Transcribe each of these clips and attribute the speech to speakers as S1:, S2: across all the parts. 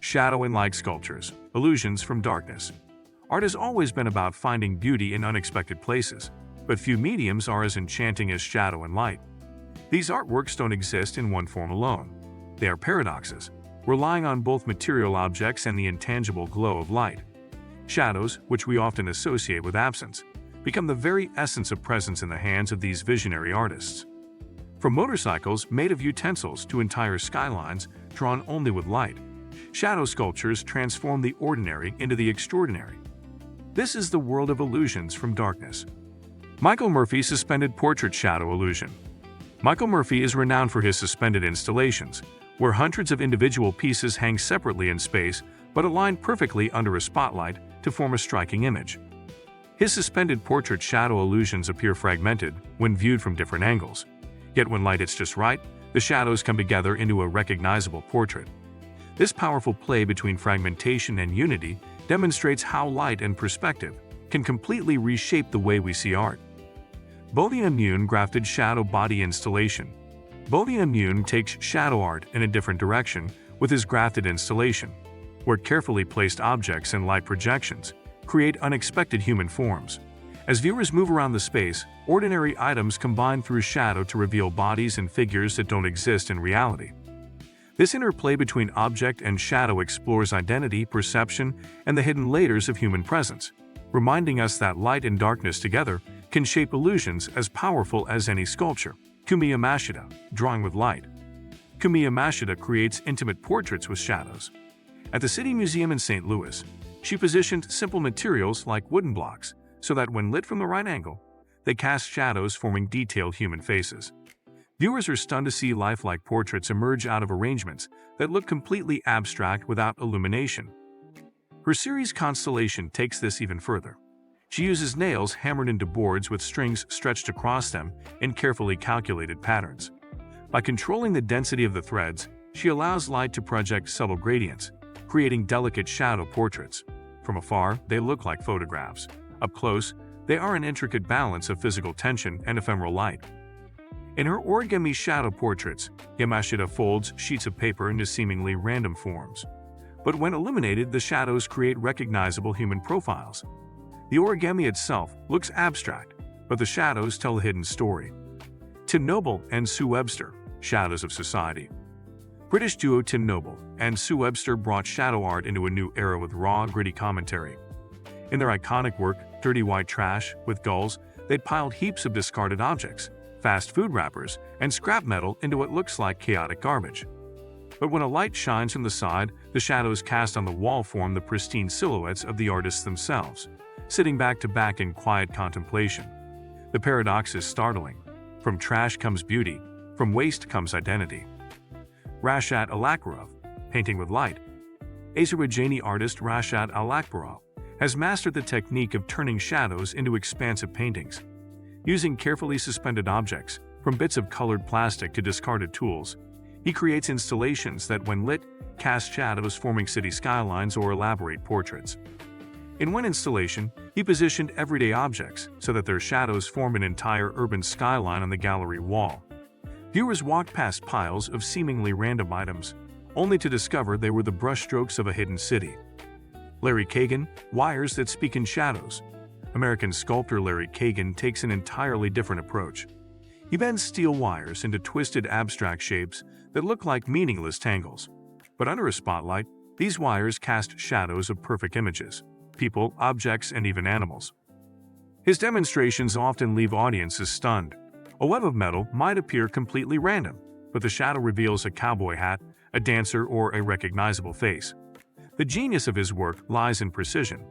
S1: Shadow and light sculptures, illusions from darkness. Art has always been about finding beauty in unexpected places, but few mediums are as enchanting as shadow and light. These artworks don't exist in one form alone. They are paradoxes, relying on both material objects and the intangible glow of light. Shadows, which we often associate with absence, become the very essence of presence in the hands of these visionary artists. From motorcycles made of utensils to entire skylines drawn only with light, shadow sculptures transform the ordinary into the extraordinary. This is the world of illusions from darkness. Michael Murphy's suspended portrait shadow illusion. Michael Murphy is renowned for his suspended installations, where hundreds of individual pieces hang separately in space but align perfectly under a spotlight to form a striking image. His suspended portrait shadow illusions appear fragmented when viewed from different angles. Yet when light hits just right, the shadows come together into a recognizable portrait. This powerful play between fragmentation and unity demonstrates how light and perspective can completely reshape the way we see art. Beaulieu grafted shadow body installation. Beaulieu takes shadow art in a different direction with his grafted installation, where carefully placed objects and light projections create unexpected human forms. As viewers move around the space, ordinary items combine through shadow to reveal bodies and figures that don't exist in reality. This interplay between object and shadow explores identity, perception, and the hidden layers of human presence, reminding us that light and darkness together can shape illusions as powerful as any sculpture. Kumi Yamashita, drawing with light. Kumi Yamashita creates intimate portraits with shadows. At the City Museum in St. Louis, she positioned simple materials like wooden blocks so that when lit from the right angle, they cast shadows forming detailed human faces. Viewers are stunned to see lifelike portraits emerge out of arrangements that look completely abstract without illumination. Her series Constellation takes this even further. She uses nails hammered into boards with strings stretched across them in carefully calculated patterns. By controlling the density of the threads, she allows light to project subtle gradients, creating delicate shadow portraits. From afar, they look like photographs. Up close, they are an intricate balance of physical tension and ephemeral light. In her origami shadow portraits, Yamashita folds sheets of paper into seemingly random forms. But when illuminated, the shadows create recognizable human profiles. The origami itself looks abstract, but the shadows tell a hidden story. To Noble and Sue Webster, Shadows of Society. British duo Noble and Sue Webster brought shadow art into a new era with raw, gritty commentary. In their iconic work, Dirty White Trash, with gulls, they'd piled heaps of discarded objects, fast food wrappers, and scrap metal into what looks like chaotic garbage. But when a light shines from the side, the shadows cast on the wall form the pristine silhouettes of the artists themselves, sitting back to back in quiet contemplation. The paradox is startling. From trash comes beauty, from waste comes identity. Rashad Alakbarov, painting with light. Azerbaijani artist Rashad Alakbarov has mastered the technique of turning shadows into expansive paintings. Using carefully suspended objects, from bits of colored plastic to discarded tools, he creates installations that, when lit, cast shadows forming city skylines or elaborate portraits. In one installation, he positioned everyday objects so that their shadows form an entire urban skyline on the gallery wall. Viewers walked past piles of seemingly random items, only to discover they were the brushstrokes of a hidden city. Larry Kagan, Wires that Speak in Shadows. American sculptor Larry Kagan takes an entirely different approach. He bends steel wires into twisted abstract shapes that look like meaningless tangles. But under a spotlight, these wires cast shadows of perfect images. People, objects, and even animals. His demonstrations often leave audiences stunned. A web of metal might appear completely random, but the shadow reveals a cowboy hat, a dancer, or a recognizable face. The genius of his work lies in precision.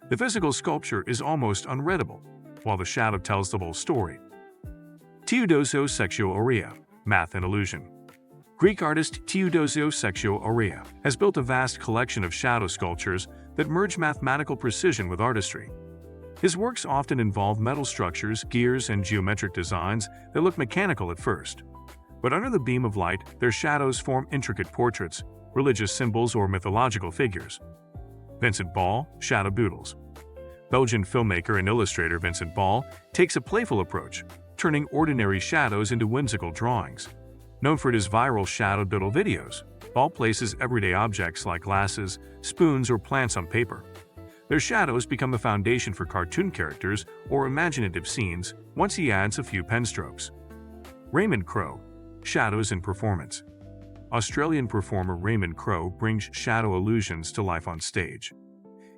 S1: The physical sculpture is almost unreadable, while the shadow tells the whole story. Theodosios Xourrya, Math and Illusion. Greek artist Theodosios Xourrya has built a vast collection of shadow sculptures that merge mathematical precision with artistry. His works often involve metal structures, gears, and geometric designs that look mechanical at first. But under the beam of light, their shadows form intricate portraits, religious symbols, or mythological figures. Vincent Bal, Shadow Doodles. Belgian filmmaker and illustrator Vincent Bal takes a playful approach, turning ordinary shadows into whimsical drawings. Known for his viral shadow doodle videos, Bal places everyday objects like glasses, spoons, or plants on paper. Their shadows become the foundation for cartoon characters or imaginative scenes once he adds a few pen strokes. Raymond Crow, shadows in performance. Australian performer Raymond Crow brings shadow illusions to life on stage.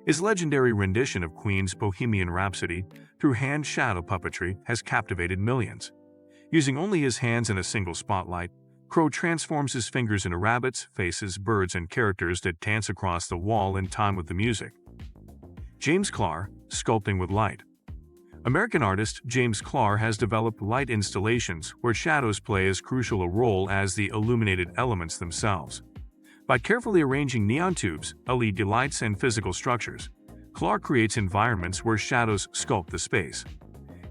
S1: His legendary rendition of Queen's Bohemian Rhapsody through hand shadow puppetry has captivated millions. Using only his hands in a single spotlight, Crow transforms his fingers into rabbits, faces, birds, and characters that dance across the wall in time with the music. James Clair, sculpting with light. American artist James Clair has developed light installations where shadows play as crucial a role as the illuminated elements themselves. By carefully arranging neon tubes, LED lights, and physical structures, Clair creates environments where shadows sculpt the space.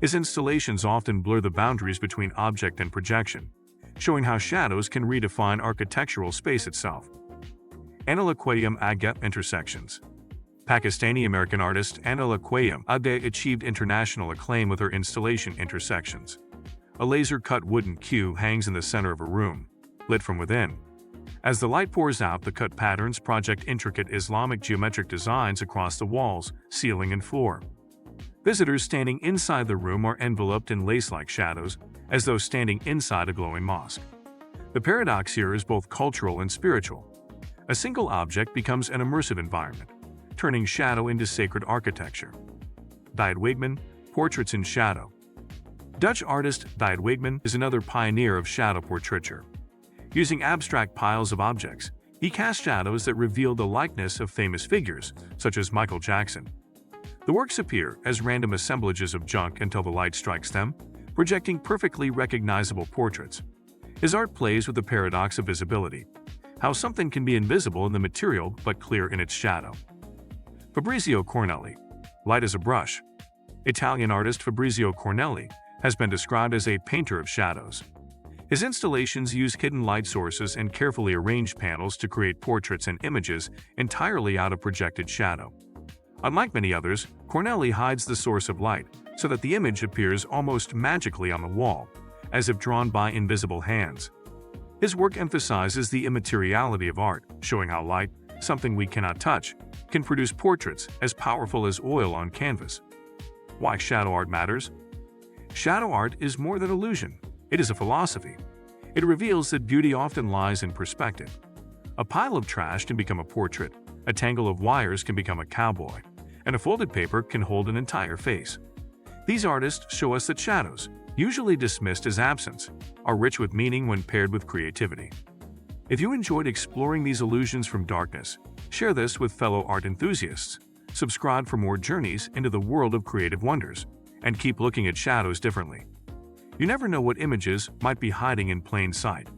S1: His installations often blur the boundaries between object and projection, showing how shadows can redefine architectural space itself. Anila Quayyum Agha intersections. Pakistani-American artist Anila Quayyum Agha achieved international acclaim with her installation Intersections. A laser-cut wooden cue hangs in the center of a room, lit from within. As the light pours out, the cut patterns project intricate Islamic geometric designs across the walls, ceiling, and floor. Visitors standing inside the room are enveloped in lace-like shadows, as though standing inside a glowing mosque. The paradox here is both cultural and spiritual. A single object becomes an immersive environment, turning shadow into sacred architecture. Wiegman, portraits in shadow. Dutch artist Wiegman is another pioneer of shadow portraiture. Using abstract piles of objects, he cast shadows that reveal the likeness of famous figures, such as Michael Jackson. The works appear as random assemblages of junk until the light strikes them, projecting perfectly recognizable portraits. His art plays with the paradox of visibility, how something can be invisible in the material but clear in its shadow. Fabrizio Cornelis, light as a brush. Italian artist Fabrizio Cornelis has been described as a painter of shadows. His installations use hidden light sources and carefully arranged panels to create portraits and images entirely out of projected shadow. Unlike many others, Cornelis hides the source of light so that the image appears almost magically on the wall, as if drawn by invisible hands. His work emphasizes the immateriality of art, showing how light, something we cannot touch, can produce portraits as powerful as oil on canvas. Why shadow art matters? Shadow art is more than illusion. It is a philosophy. It reveals that beauty often lies in perspective. A pile of trash can become a portrait, a tangle of wires can become a cowboy, and a folded paper can hold an entire face. These artists show us that shadows, usually dismissed as absence, are rich with meaning when paired with creativity. If you enjoyed exploring these illusions from darkness, share this with fellow art enthusiasts, subscribe for more journeys into the world of creative wonders, and keep looking at shadows differently. You never know what images might be hiding in plain sight.